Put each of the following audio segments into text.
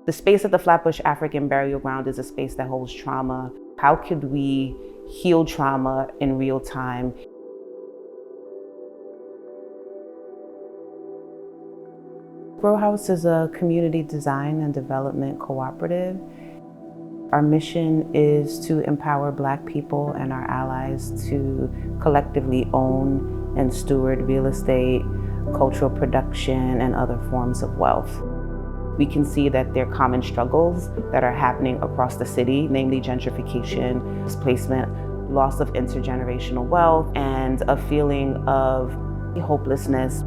The space at the Flatbush African Burial Ground is a space that holds trauma. How could we heal trauma in real time? GrowHouse is a community design and development cooperative. Our mission is to empower Black people and our allies to collectively own and steward real estate, cultural production, and other forms of wealth. We can see that there are common struggles that are happening across the city, namely gentrification, displacement, loss of intergenerational wealth, and a feeling of hopelessness.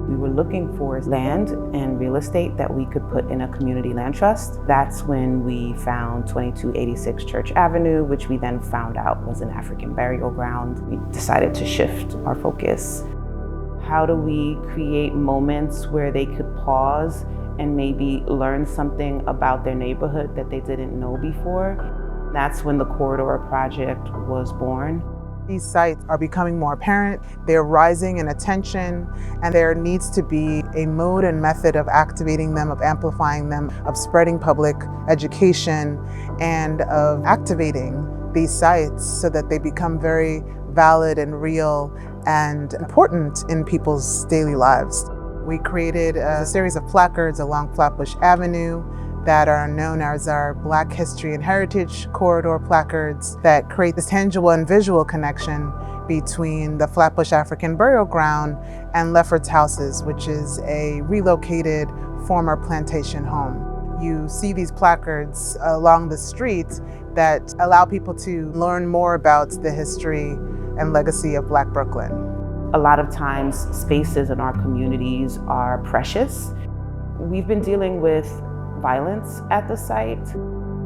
We were looking for land and real estate that we could put in a community land trust. That's when we found 2286 Church Avenue, which we then found out was an African burial ground. We decided to shift our focus. How do we create moments where they could pause and maybe learn something about their neighborhood that they didn't know before? That's when the Corridor Project was born. These sites are becoming more apparent, they're rising in attention, and there needs to be a mode and method of activating them, of amplifying them, of spreading public education, and of activating these sites so that they become very valid and real and important in people's daily lives. We created a series of placards along Flatbush Avenue that are known as our Black History and Heritage Corridor placards that create this tangible and visual connection between the Flatbush African Burial Ground and Lefferts Houses, which is a relocated former plantation home. You see these placards along the street that allow people to learn more about the history and legacy of Black Brooklyn. A lot of times, spaces in our communities are precious. We've been dealing with violence at the site.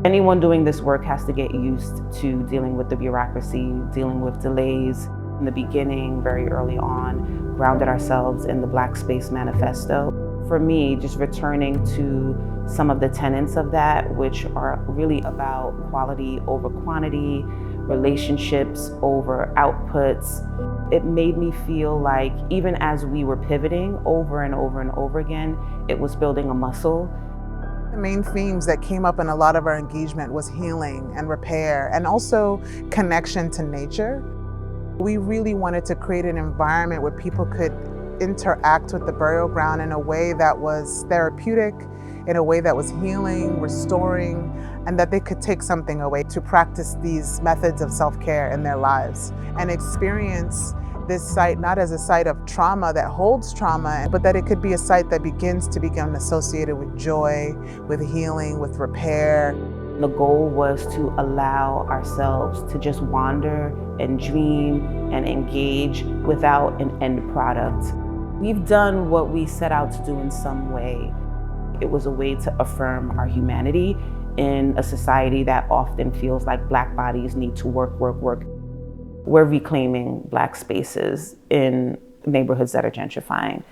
Anyone doing this work has to get used to dealing with the bureaucracy, dealing with delays. In the beginning, very early on, grounded ourselves in the Black Space Manifesto. For me, just returning to some of the tenets of that, which are really about quality over quantity, relationships over outputs. It made me feel like even as we were pivoting over and over and over again, it was building a muscle. The main themes that came up in a lot of our engagement was healing and repair, and also connection to nature. We really wanted to create an environment where people could interact with the burial ground in a way that was therapeutic, in a way that was healing, restoring, and that they could take something away to practice these methods of self-care in their lives and experience this site not as a site of trauma that holds trauma, but that it could be a site that begins to become associated with joy, with healing, with repair. The goal was to allow ourselves to just wander and dream and engage without an end product. We've done what we set out to do in some way. It was a way to affirm our humanity in a society that often feels like Black bodies need to work. We're reclaiming Black spaces in neighborhoods that are gentrifying.